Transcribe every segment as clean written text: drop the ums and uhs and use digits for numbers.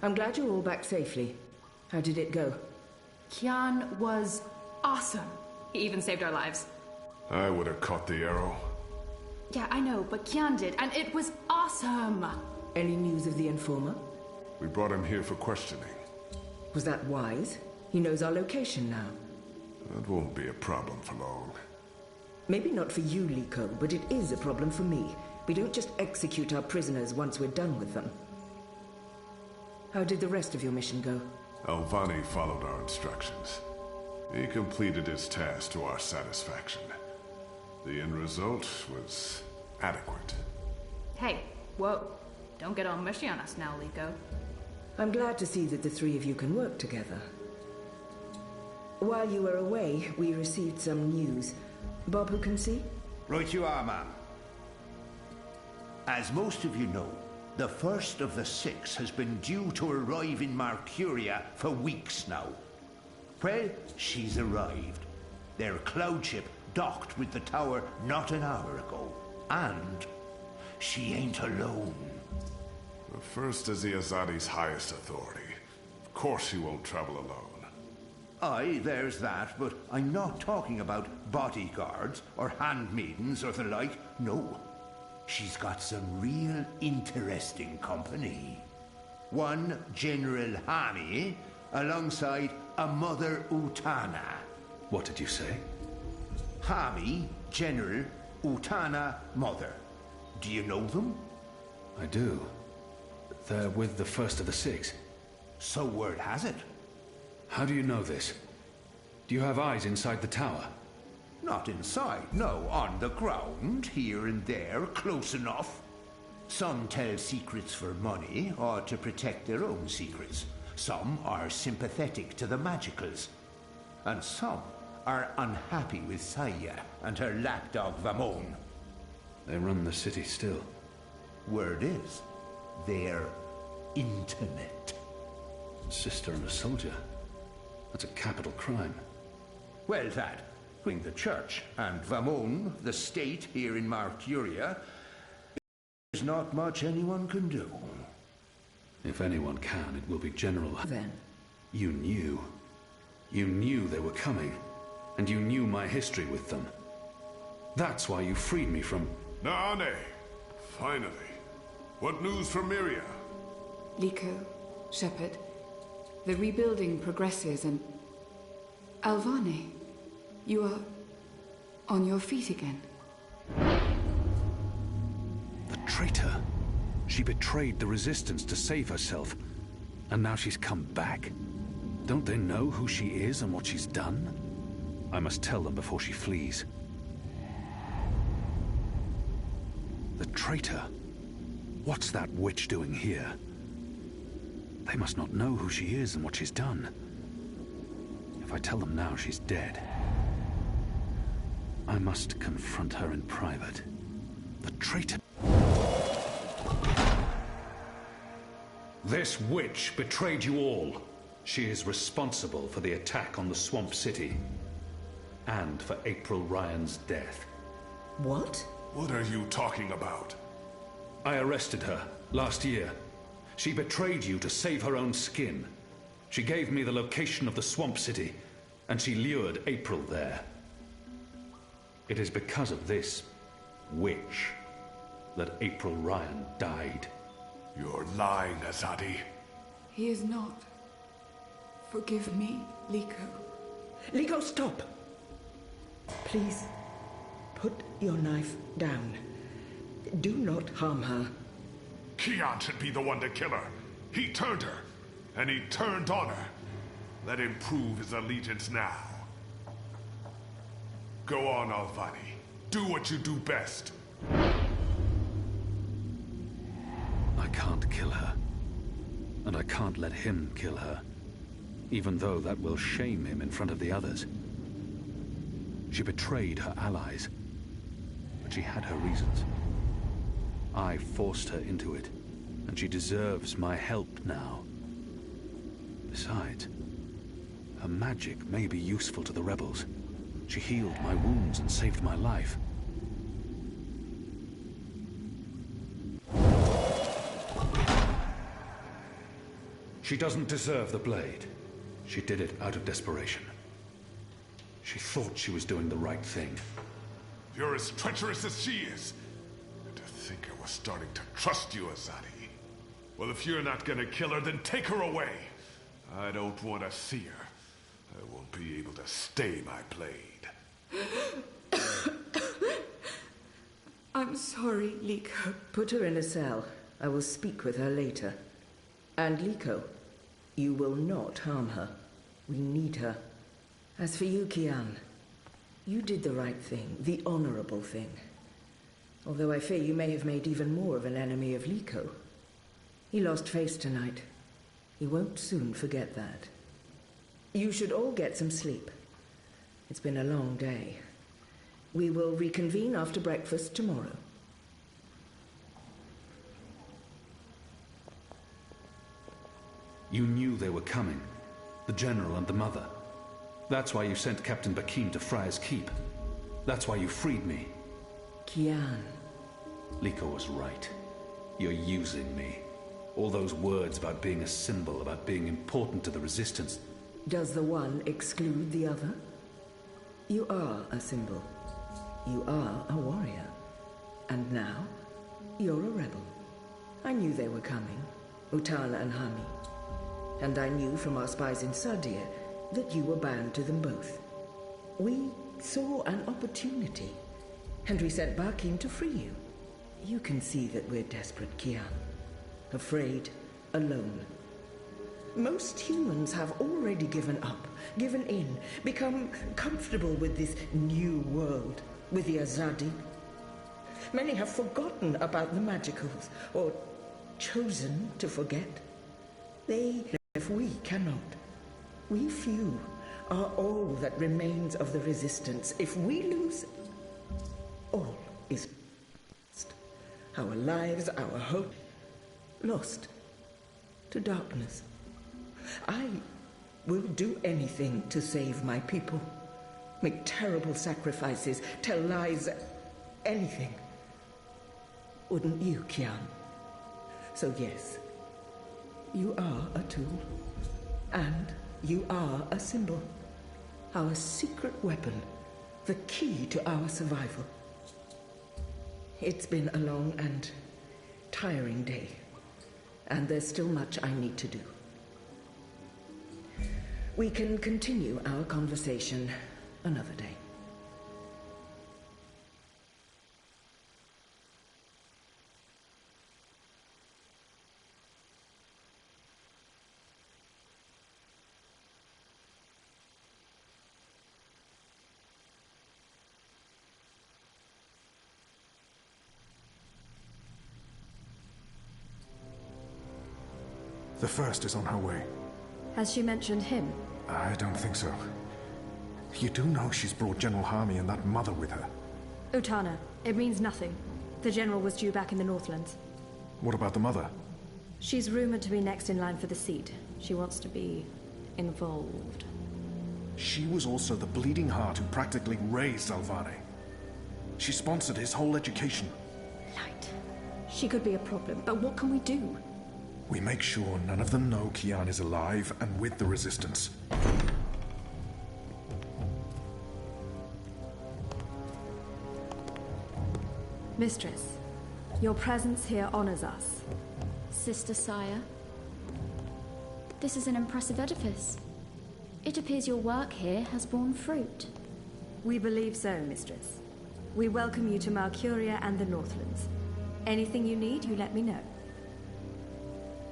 I'm glad you're all back safely. How did it go? Kian was awesome. He even saved our lives. I would have caught the arrow. Yeah, I know, but Kian did, and it was awesome! Any news of the informer? We brought him here for questioning. Was that wise? He knows our location now. That won't be a problem for long. Maybe not for you, Liko, but it is a problem for me. We don't just execute our prisoners once we're done with them. How did the rest of your mission go? Alvani followed our instructions. He completed his task to our satisfaction. The end result was adequate. Hey, whoa. Don't get all mushy on us now, Liko. I'm glad to see that the three of you can work together. While you were away, we received some news. Bob, who can see? Right you are, ma'am. As most of you know, the first of the six has been due to arrive in Mercuria for weeks now. Well, she's arrived. Their cloud ship docked with the tower not an hour ago. And she ain't alone. The first is the Azadi's highest authority. Of course she won't travel alone. Aye, there's that, but I'm not talking about bodyguards or handmaidens or the like. No. She's got some real interesting company. One General Hani, alongside a Mother Utana. What did you say? Hami, General, Utana, Mother. Do you know them? I do. They're with the first of the six. So word has it. How do you know this? Do you have eyes inside the tower? Not inside, no. On the ground, here and there, close enough. Some tell secrets for money, or to protect their own secrets. Some are sympathetic to the magicals. And some are unhappy with Saya and her lapdog Vamon. They run the city still. Word is, they're intimate. Sister and a soldier. That's a capital crime. Well, that, between the church and Vamon, the state here in Mercuria, there's not much anyone can do. If anyone can, it will be General... Then? You knew. You knew they were coming. And you knew my history with them. That's why you freed me from... Naane! Finally. What news from Miria? Liko, Shepard, the rebuilding progresses and... Alvani, you are on your feet again. The traitor. She betrayed the resistance to save herself. And now she's come back. Don't they know who she is and what she's done? I must tell them before she flees. The traitor? What's that witch doing here? They must not know who she is and what she's done. If I tell them now she's dead, I must confront her in private. The traitor... This witch betrayed you all. She is responsible for the attack on the Swamp City. And for April Ryan's death. What? What are you talking about? I arrested her last year. She betrayed you to save her own skin. She gave me the location of the Swamp City, and she lured April there. It is because of this witch that April Ryan died. You're lying, Azadi. He is not. Forgive me, Liko. Liko, stop! Please, put your knife down. Do not harm her. Kian should be the one to kill her. He turned her, and he turned on her. Let him prove his allegiance now. Go on, Alvani. Do what you do best. I can't kill her. And I can't let him kill her. Even though that will shame him in front of the others. She betrayed her allies. But she had her reasons. I forced her into it. And she deserves my help now. Besides, her magic may be useful to the rebels. She healed my wounds and saved my life. She doesn't deserve the blade. She did it out of desperation. She thought she was doing the right thing. You're as treacherous as she is. And to think I was starting to trust you, Azadi. Well, if you're not gonna kill her, then take her away. I don't want to see her. I won't be able to stay my blade. I'm sorry, Liko. Put her in a cell. I will speak with her later. And Liko, you will not harm her. We need her. As for you, Kian, you did the right thing, the honorable thing. Although I fear you may have made even more of an enemy of Liko. He lost face tonight. He won't soon forget that. You should all get some sleep. It's been a long day. We will reconvene after breakfast tomorrow. You knew they were coming. The General and the Mother. That's why you sent Captain Bakim to Friar's Keep. That's why you freed me. Kian. Liko was right. You're using me. All those words about being a symbol, about being important to the Resistance. Does the one exclude the other? You are a symbol. You are a warrior. And now, you're a rebel. I knew they were coming, Utana and Hami. And I knew from our spies in Sardir that you were bound to them both. We saw an opportunity, and we sent Bakim to free you. You can see that we're desperate, Kian. Afraid, alone. Most humans have already given up, given in, become comfortable with this new world, with the Azadi. Many have forgotten about the magicals, or chosen to forget. If we cannot. We few are all that remains of the Resistance. If we lose, all is lost. Our lives, our hope, lost to darkness. I will do anything to save my people. Make terrible sacrifices, tell lies, anything. Wouldn't you, Kian? So yes, you are a tool. And you are a symbol. Our secret weapon. The key to our survival. It's been a long and tiring day. And there's still much I need to do. We can continue our conversation another day. The first is on her way. Has she mentioned him? I don't think so. You do know she's brought General Hami and that mother with her. Utana, it means nothing. The General was due back in the Northlands. What about the mother? She's rumored to be next in line for the seat. She wants to be involved. She was also the bleeding heart who practically raised Alvane. She sponsored his whole education. Light. She could be a problem, but what can we do? We make sure none of them know Kian is alive and with the Resistance. Mistress, your presence here honors us. Sister Sire, this is an impressive edifice. It appears your work here has borne fruit. We believe so, Mistress. We welcome you to Malcuria and the Northlands. Anything you need, you let me know.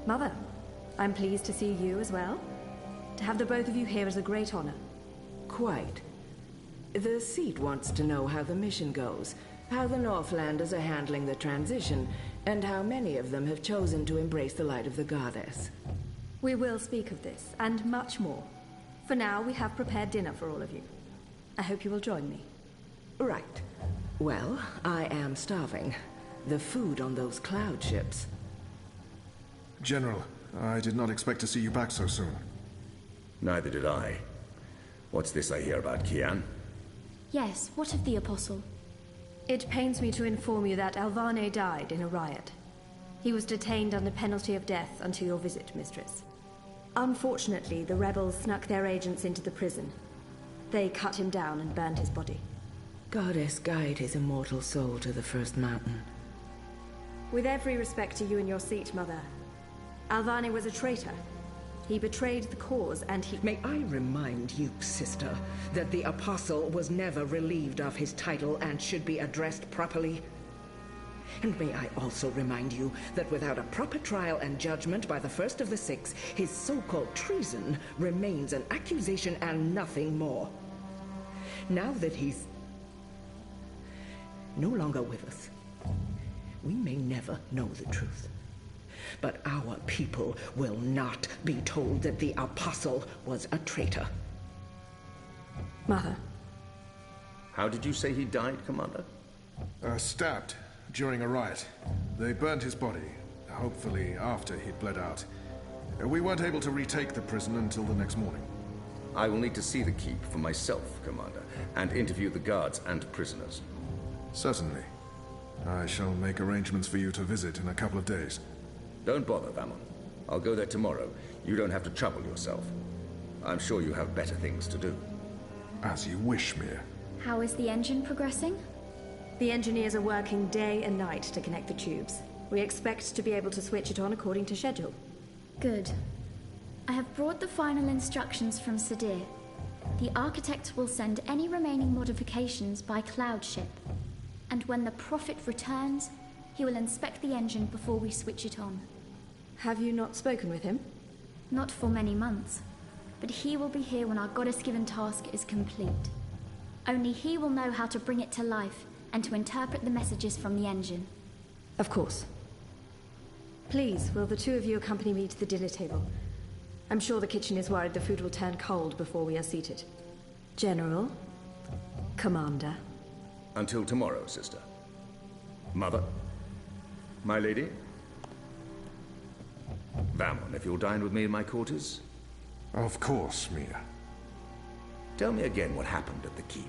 Mother, I'm pleased to see you as well. To have the both of you here is a great honor. Quite. The seat wants to know how the mission goes, how the Northlanders are handling the transition, and how many of them have chosen to embrace the light of the Goddess. We will speak of this, and much more. For now, we have prepared dinner for all of you. I hope you will join me. Right. Well, I am starving. The food on those cloud ships. General, I did not expect to see you back so soon. Neither did I. What's this I hear about Kian? Yes, what of the Apostle? It pains me to inform you that Alvane died in a riot. He was detained under penalty of death until your visit, Mistress. Unfortunately, the rebels snuck their agents into the prison. They cut him down and burned his body. Goddess, guide his immortal soul to the first mountain. With every respect to you and your seat, Mother, Alvane was a traitor. He betrayed the cause, and he... May I remind you, sister, that the Apostle was never relieved of his title and should be addressed properly? And may I also remind you that without a proper trial and judgment by the first of the six, his so-called treason remains an accusation and nothing more. Now that he's no longer with us, we may never know the truth. But our people will not be told that the Apostle was a traitor. Mother. How did you say he died, Commander? Stabbed during a riot. They burned his body, hopefully after he'd bled out. We weren't able to retake the prison until the next morning. I will need to see the keep for myself, Commander, and interview the guards and prisoners. Certainly. I shall make arrangements for you to visit in a couple of days. Don't bother, Vamon. I'll go there tomorrow. You don't have to trouble yourself. I'm sure you have better things to do. As you wish, Mir. How is the engine progressing? The engineers are working day and night to connect the tubes. We expect to be able to switch it on according to schedule. Good. I have brought the final instructions from Sadir. The architect will send any remaining modifications by cloud ship. And when the Prophet returns, he will inspect the engine before we switch it on. Have you not spoken with him? Not for many months, but he will be here when our goddess-given task is complete. Only he will know how to bring it to life and to interpret the messages from the engine. Of course. Please, will the two of you accompany me to the dinner table? I'm sure the kitchen is worried the food will turn cold before we are seated. General, Commander. Until tomorrow, sister. Mother? My lady? Vamon, if you'll dine with me in my quarters? Of course, Mia. Tell me again what happened at the keep.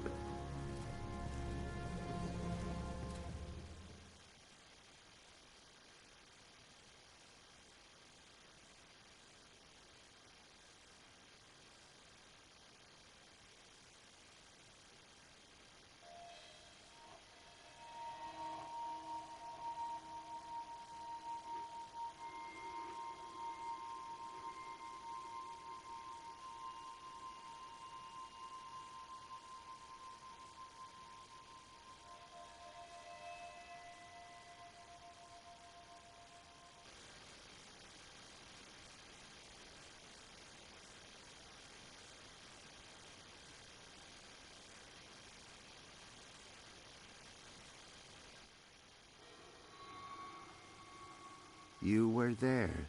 You were there.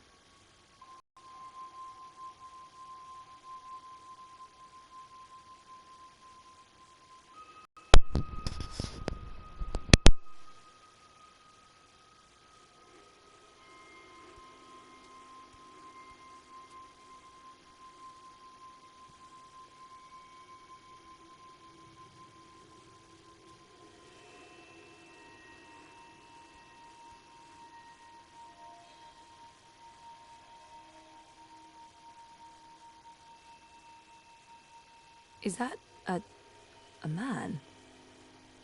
Is that a man?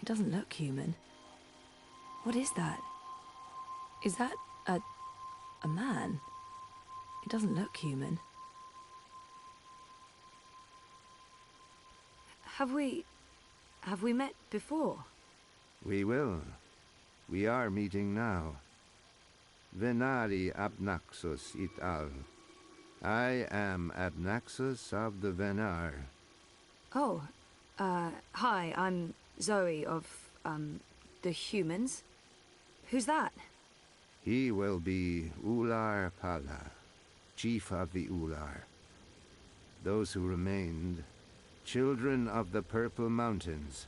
It doesn't look human. What is that? Is that a man? It doesn't look human. Have we met before? We will. We are meeting now. Venari Abnaxus it al. I am Abnaxus of the Venar. Oh, hi, I'm Zoe of, the humans. Who's that? He will be Ular Pala, chief of the Ular. Those who remained, children of the Purple Mountains.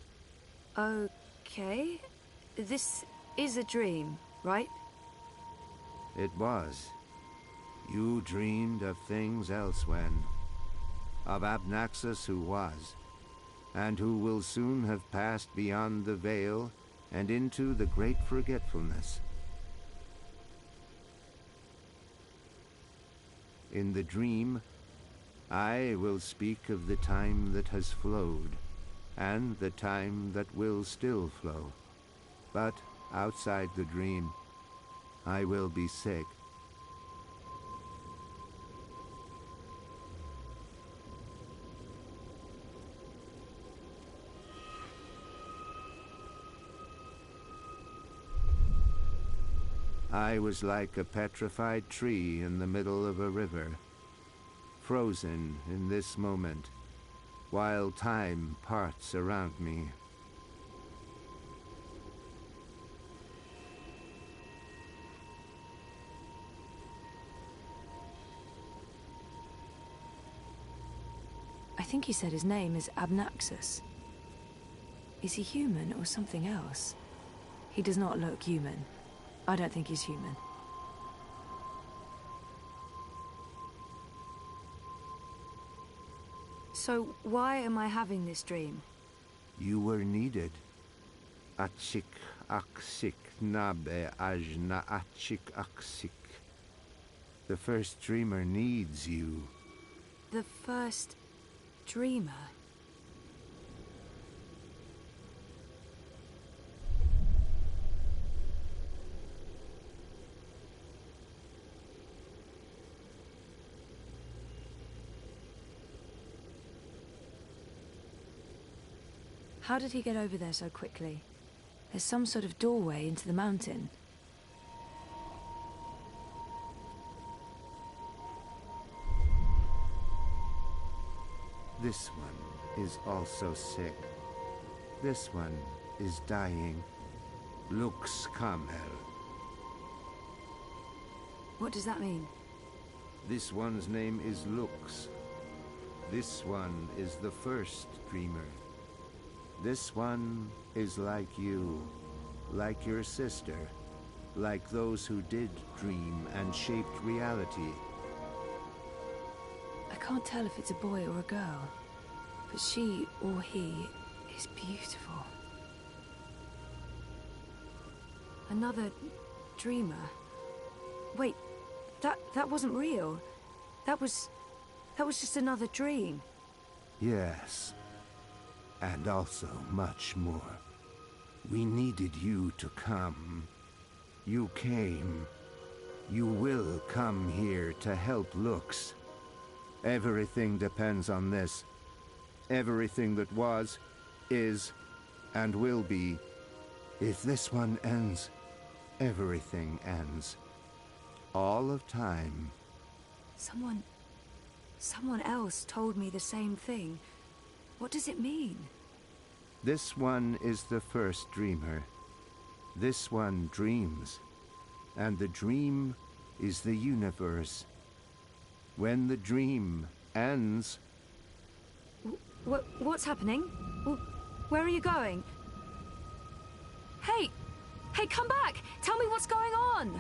Okay. This is a dream, right? It was. You dreamed of things elsewhere. Of Abnaxus who was, and who will soon have passed beyond the veil and into the great forgetfulness. In the dream, I will speak of the time that has flowed, and the time that will still flow. But outside the dream, I will be sick. I was like a petrified tree in the middle of a river, frozen in this moment, while time parts around me. I think he said his name is Abnaxus. Is he human or something else? He does not look human. I don't think he's human. So, why am I having this dream? You were needed. Achik aksik nabe ajna achik aksik. The first dreamer needs you. The first dreamer? How did he get over there so quickly? There's some sort of doorway into the mountain. This one is also sick. This one is dying. Lux Kamel. What does that mean? This one's name is Lux. This one is the first dreamer. This one is like you, like your sister, like those who did dream and shaped reality. I can't tell if it's a boy or a girl, but she or he is beautiful. Another dreamer. Wait, that wasn't real. That was just another dream. Yes. And also much more. We needed you to come. You came. You will come here to help Lux. Everything depends on this. Everything that was, is, and will be. If this one ends, everything ends. All of time. Someone else told me the same thing. What does it mean? This one is the first dreamer. This one dreams. And the dream is the universe. When the dream ends... What's happening? Where are you going? Hey! Hey, come back! Tell me what's going on!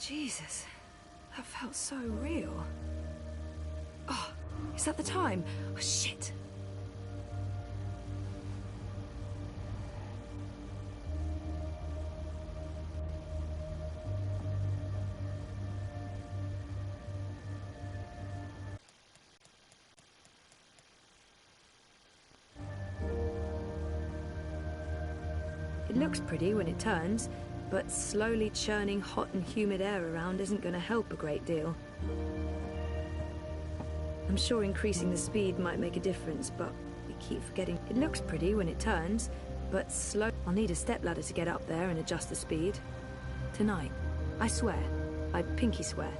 Jesus, that felt so real. Oh, is that the time? Oh, shit. It looks pretty when it turns, but slowly churning hot and humid air around isn't going to help a great deal. I'm sure increasing the speed might make a difference, but we keep forgetting. It looks pretty when it turns, but slow. I'll need a stepladder to get up there and adjust the speed. Tonight, I swear. I pinky swear.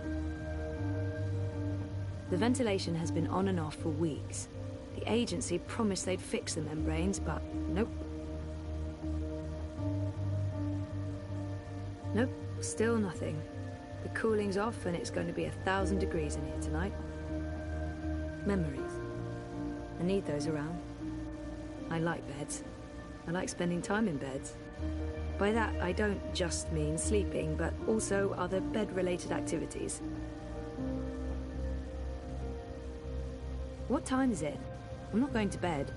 The ventilation has been on and off for weeks. The agency promised they'd fix the membranes, but nope. Nope, Still nothing. The cooling's off and it's going to be 1,000 degrees in here tonight. Memories. I need those around. I like beds. I like spending time in beds. By that, I don't just mean sleeping, but also other bed-related activities. What time is it? I'm not going to bed.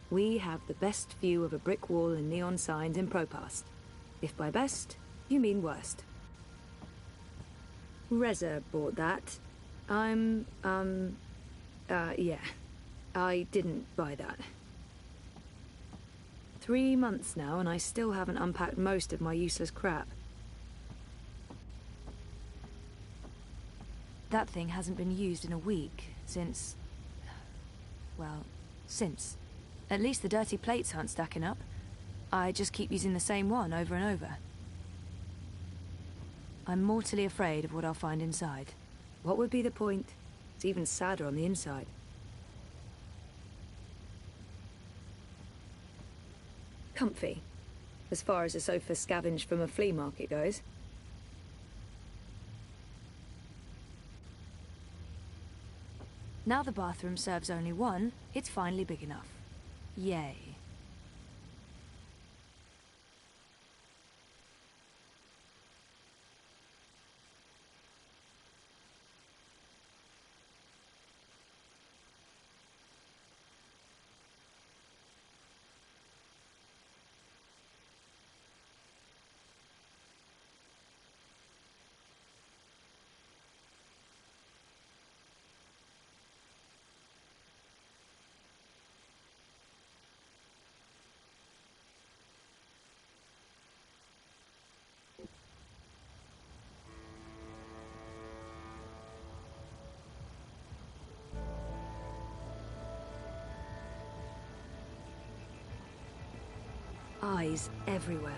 We have the best view of a brick wall and neon signs in Propast. If by best, you mean worst. Reza bought that. Yeah. I didn't buy that. 3 months now, and I still haven't unpacked most of my useless crap. That thing hasn't been used in a week since... well, since. At least the dirty plates aren't stacking up. I just keep using the same one over and over. I'm mortally afraid of what I'll find inside. What would be the point? It's even sadder on the inside. Comfy, as far as a sofa scavenged from a flea market goes. Now the bathroom serves only one, it's finally big enough. Yay. Eyes everywhere.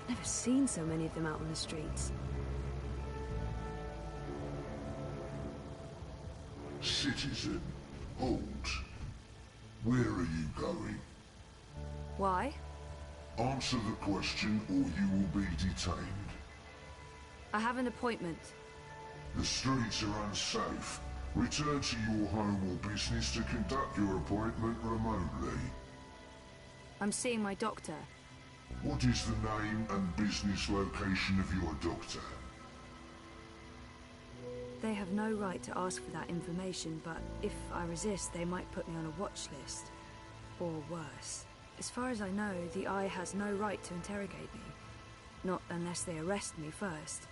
I've never seen so many of them out on the streets. Citizen, halt. Where are you going? Why? Answer the question or you will be detained. I have an appointment. The streets are unsafe. Return to your home or business to conduct your appointment remotely. I'm seeing my doctor. What is the name and business location of your doctor? They have no right to ask for that information, but if I resist, they might put me on a watch list. Or worse. As far as I know, the Eye has no right to interrogate me. Not unless they arrest me first.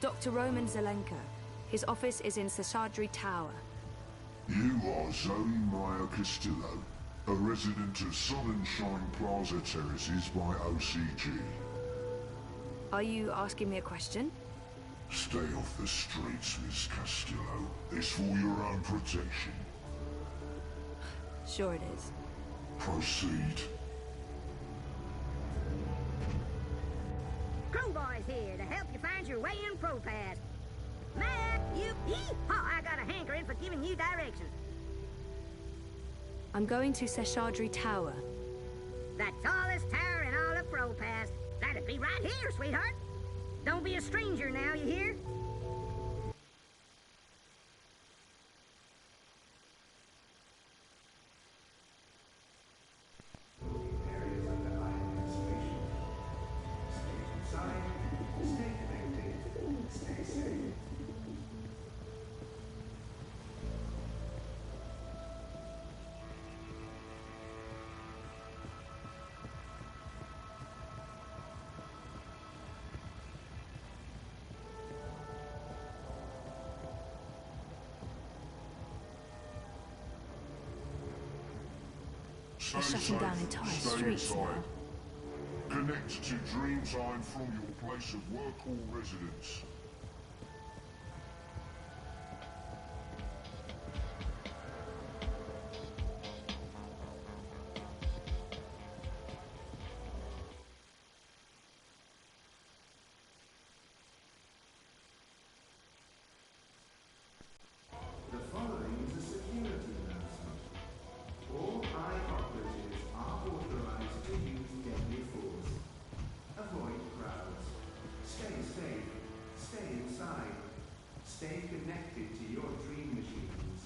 Dr. Roman Zelenko. His office is in Seshadri Tower. You are Zoe Meyer Castillo, a resident of Sun and Shine Plaza Terraces by OCG. Are you asking me a question? Stay off the streets, Miss Castillo. It's for your own protection. Sure it is. Proceed. Crowbar's here to help you find your way in ProPass. Matt, I got a hankering for giving you directions. I'm going to Seshadri Tower. The tallest tower in all of ProPass. That'd be right here, sweetheart. Don't be a stranger now, you hear? Stay shutting safe, down entire stay streets now. inside. Connect to Dreamtime from your place of work or residence. The following is a security announcement. All high operatives are authorized to use deadly force. Avoid crowds. Stay safe. Stay inside. Stay connected to your dream machines.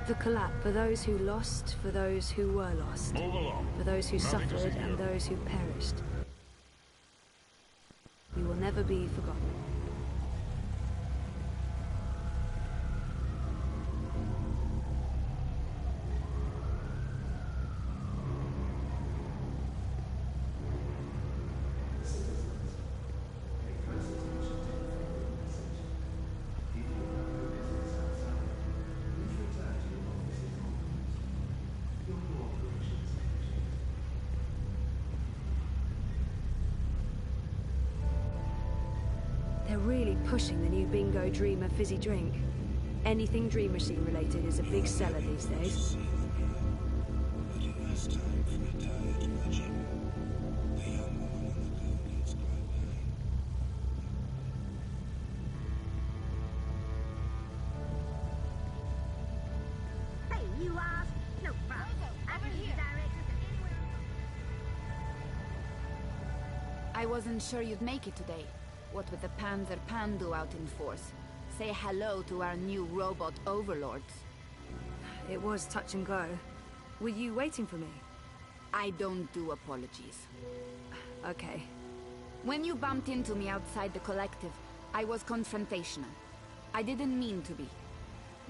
The collapse for those who lost, for those who were lost, Move along. for those who Nothing to suffered see and here. those who perished. You will never be forgotten. They're really pushing the new Bingo Dreamer fizzy drink. Anything Dream Machine related is a big seller these days. Hey, you off? No problem. I can give you directions to anywhere. I wasn't sure you'd make it today. What with the Panzer Pandu out in force. Say hello to our new robot overlords. It was touch and go. Were you waiting for me? I don't do apologies. Okay. When you bumped into me outside the collective, I was confrontational. I didn't mean to be.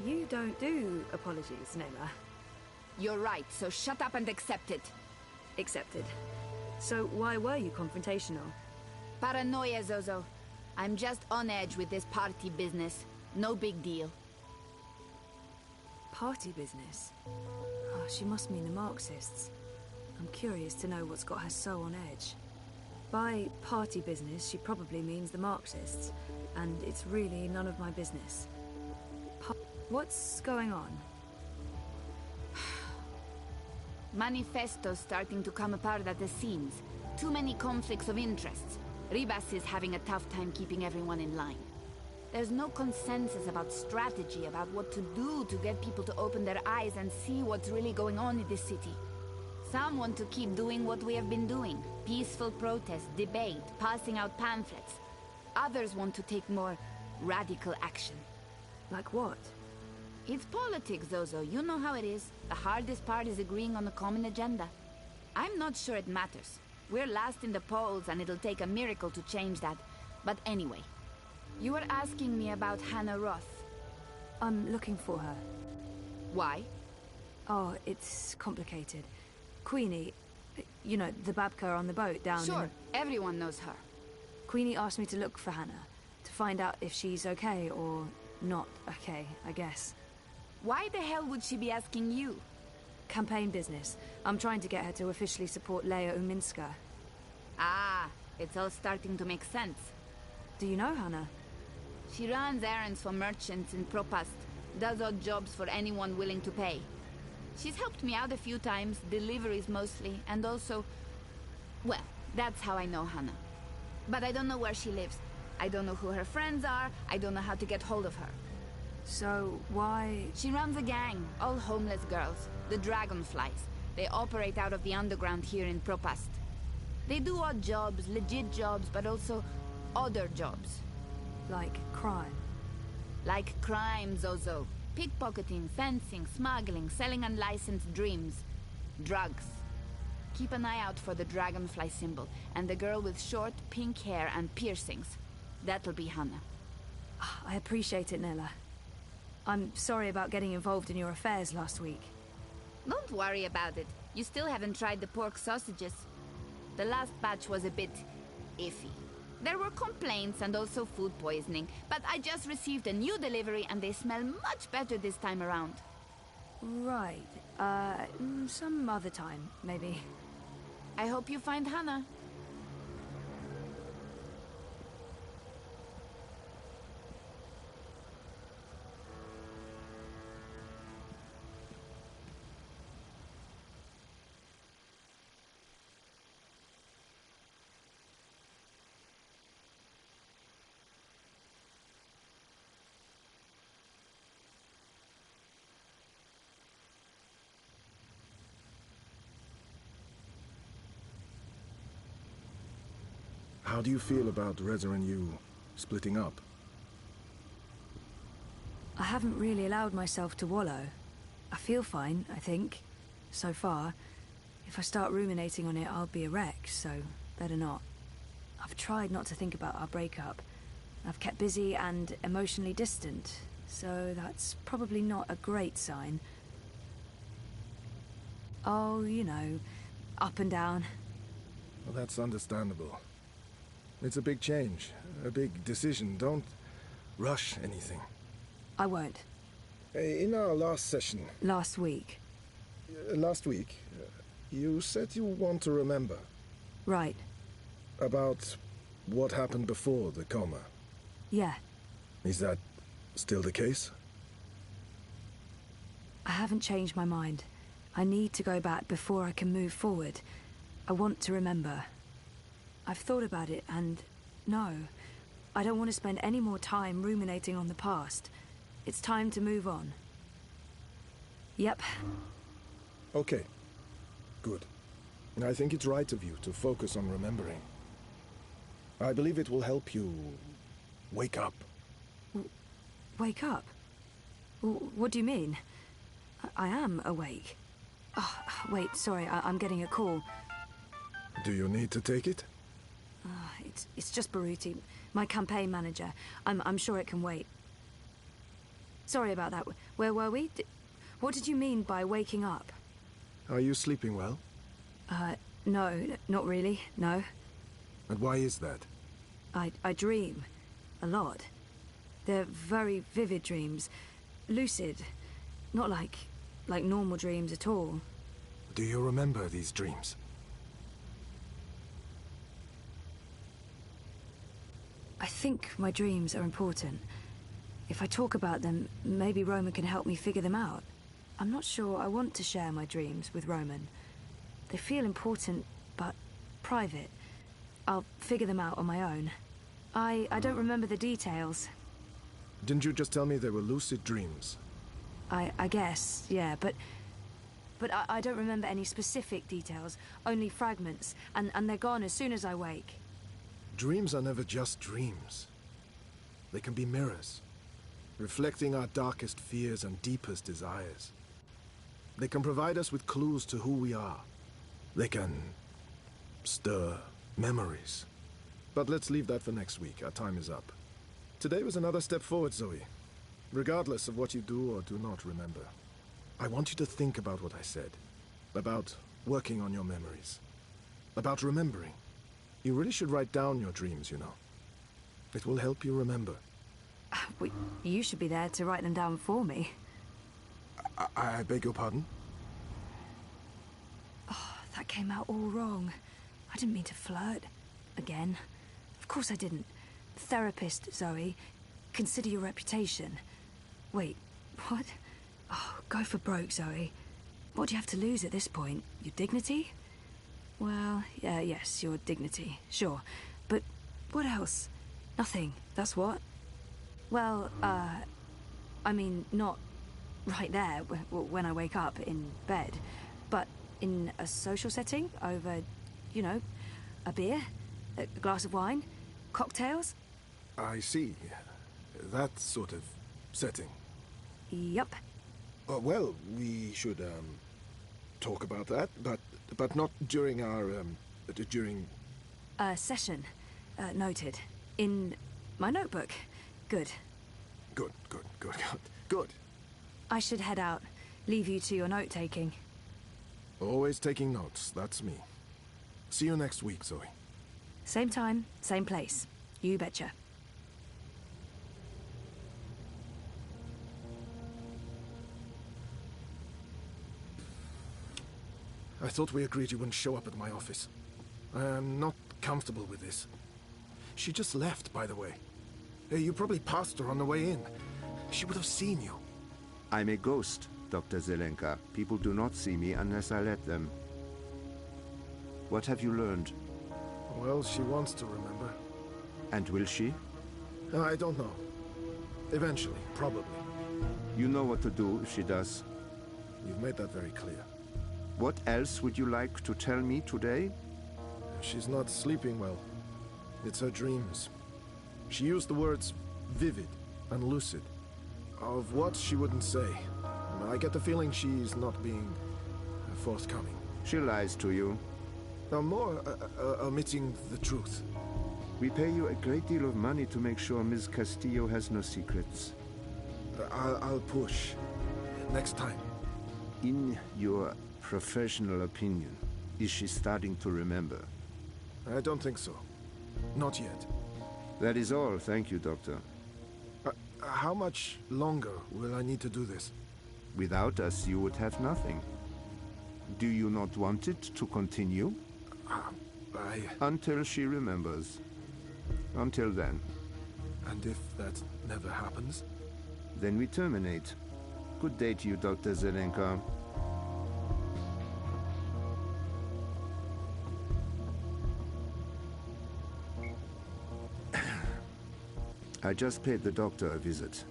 You don't do apologies, Nayla. You're right, so shut up and accept it. Accepted. So why were you confrontational? Paranoia, Zozo. I'm just on edge with this party business. No big deal. Party business? Oh, she must mean the Marxists. I'm curious to know what's got her so on edge. By party business, she probably means the Marxists, and it's really none of my business. What's going on? Manifesto's starting to come apart at the seams. Too many conflicts of interests. Ribas is having a tough time keeping everyone in line. There's no consensus about strategy, about what to do to get people to open their eyes and see what's really going on in this city. Some want to keep doing what we have been doing. Peaceful protest, debate, passing out pamphlets. Others want to take more radical action. Like what? It's politics, Zozo. You know how it is. The hardest part is agreeing on a common agenda. I'm not sure it matters. We're last in the polls, and it'll take a miracle to change that. But anyway, you were asking me about Hannah Roth. I'm looking for her. Why? Oh, it's complicated. Queenie, you know, the Babka on the boat down Sure, in everyone knows her. Queenie asked me to look for Hannah, to find out if she's okay or not okay, I guess. Why the hell would she be asking you? Campaign business. I'm trying to get her to officially support Leia Uminska. Ah, it's all starting to make sense. Do you know Hannah? She runs errands for merchants in Propast, does odd jobs for anyone willing to pay. She's helped me out a few times, deliveries mostly, and also... Well, that's how I know Hannah. But I don't know where she lives. I don't know who her friends are, I don't know how to get hold of her. So, why... She runs a gang, all homeless girls, the Dragonflies. They operate out of the underground here in Propast. They do odd jobs, legit jobs, but also other jobs. Like crime? Like crime, Zozo. Pickpocketing, fencing, smuggling, selling unlicensed dreams. Drugs. Keep an eye out for the dragonfly symbol, and the girl with short, pink hair and piercings. That'll be Hannah. I appreciate it, Nella. I'm sorry about getting involved in your affairs last week. Don't worry about it. You still haven't tried the pork sausages. The last batch was a bit iffy. There were complaints and also food poisoning, but I just received a new delivery and they smell much better this time around. Right. Some other time, maybe. I hope you find Hannah. How do you feel about Reza and you splitting up? I haven't really allowed myself to wallow. I feel fine, I think. So far. If I start ruminating on it, I'll be a wreck, so better not. I've tried not to think about our breakup. I've kept busy and emotionally distant, so that's probably not a great sign. Oh, you know, up and down. Well, that's understandable. It's a big change, a big decision. Don't rush anything. I won't. In our last session... Last week. Last week, you said you want to remember. Right. About what happened before the coma. Yeah. Is that still the case? I haven't changed my mind. I need to go back before I can move forward. I want to remember. I've thought about it, and no, I don't want to spend any more time ruminating on the past. It's time to move on. Yep. Okay. Good. I think it's right of you to focus on remembering. I believe it will help you wake up. Wake up? What do you mean? I am awake. Oh, wait, sorry, I'm getting a call. Do you need to take it? It's just Baruti, my campaign manager. I'm sure it can wait. Sorry about that. Where were we? What did you mean by waking up? Are you sleeping well? No, not really, no. And why is that? I dream. A lot. They're very vivid dreams. Lucid. Not like normal dreams at all. Do you remember these dreams? I think my dreams are important. If I talk about them, maybe Roman can help me figure them out. I'm not sure I want to share my dreams with Roman. They feel important, but private. I'll figure them out on my own. I don't remember the details. Didn't you just tell me they were lucid dreams? I guess, yeah, but I don't remember any specific details, only fragments, and they're gone as soon as I wake. Dreams are never just dreams. They can be mirrors, reflecting our darkest fears and deepest desires. They can provide us with clues to who we are. They can stir memories. But let's leave that for next week. Our time is up. Today was another step forward, Zoe. Regardless of what you do or do not remember, I want you to think about what I said. About working on your memories. About remembering. You really should write down your dreams, you know. It will help you remember. You should be there to write them down for me. I beg your pardon? Oh, that came out all wrong. I didn't mean to flirt. Again. Of course I didn't. Therapist, Zoe. Consider your reputation. Wait, what? Oh, go for broke, Zoe. What do you have to lose at this point? Your dignity? Well, yeah, yes, your dignity, sure. But what else? Nothing, that's what? Well, I mean, not right there, when I wake up in bed, but in a social setting, over, you know, a beer, a glass of wine, cocktails. I see. That sort of setting. Yep. Well, we should, talk about that, but not during our, during... Session. Noted. In my notebook. Good. Good. I should head out. Leave you to your note-taking. Always taking notes, that's me. See you next week, Zoe. Same time, same place. You betcha. I thought we agreed you wouldn't show up at my office. I am not comfortable with this. She just left, by the way. You probably passed her on the way in. She would have seen you. I'm a ghost, Dr. Zelenka. People do not see me unless I let them. What have you learned? Well, she wants to remember. And will she? I don't know. Eventually, probably. You know what to do if she does. You've made that very clear. What else would you like to tell me today? She's not sleeping well. It's her dreams. She used the words vivid and lucid. Of what she wouldn't say. I get the feeling she's not being forthcoming. She lies to you. More omitting the truth. We pay you a great deal of money to make sure Ms. Castillo has no secrets. I'll push. Next time. In your professional opinion, is she starting to remember? I don't think so. Not yet. That is all. Thank you, Doctor. How much longer will I need to do this? Without us, you would have nothing. Do you not want it to continue? Until she remembers. Until then. And if that never happens? Then we terminate. Good day to you, Dr. Zelenka. I just paid the doctor a visit.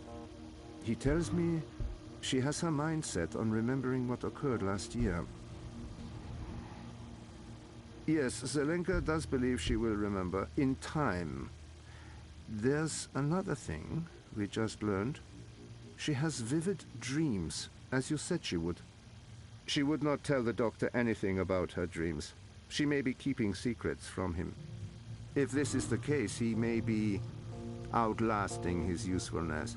He tells me she has her mind set on remembering what occurred last year. Yes, Zelenka does believe she will remember in time. There's another thing we just learned. She has vivid dreams, as you said she would. She would not tell the doctor anything about her dreams. She may be keeping secrets from him. If this is the case, he may be outlasting his usefulness.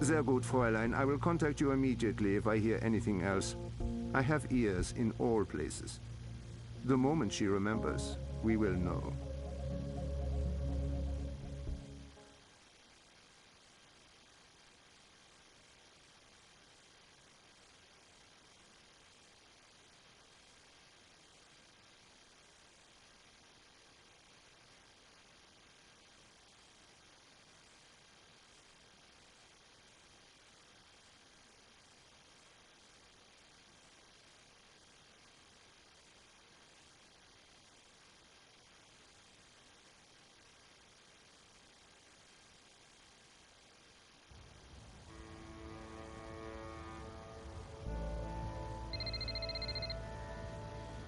Sehr gut, Fräulein. I will contact you immediately if I hear anything else. I have ears in all places. The moment she remembers, we will know.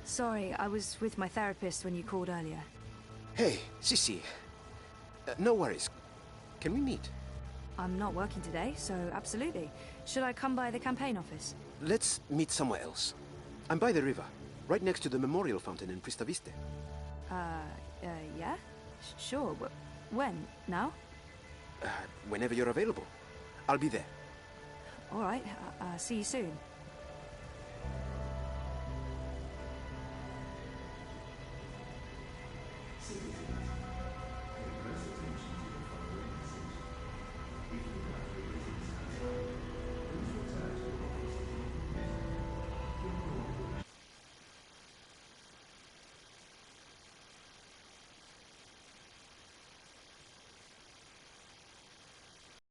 Sorry, I was with my therapist when you called earlier. Hey, Sissy. No worries. Can we meet? I'm not working today, so absolutely. Should I come by the campaign office? Let's meet somewhere else. I'm by the river, right next to the memorial fountain in Pristaviste. Yeah? Sure. When? Now? Whenever you're available. I'll be there. All right. See you soon.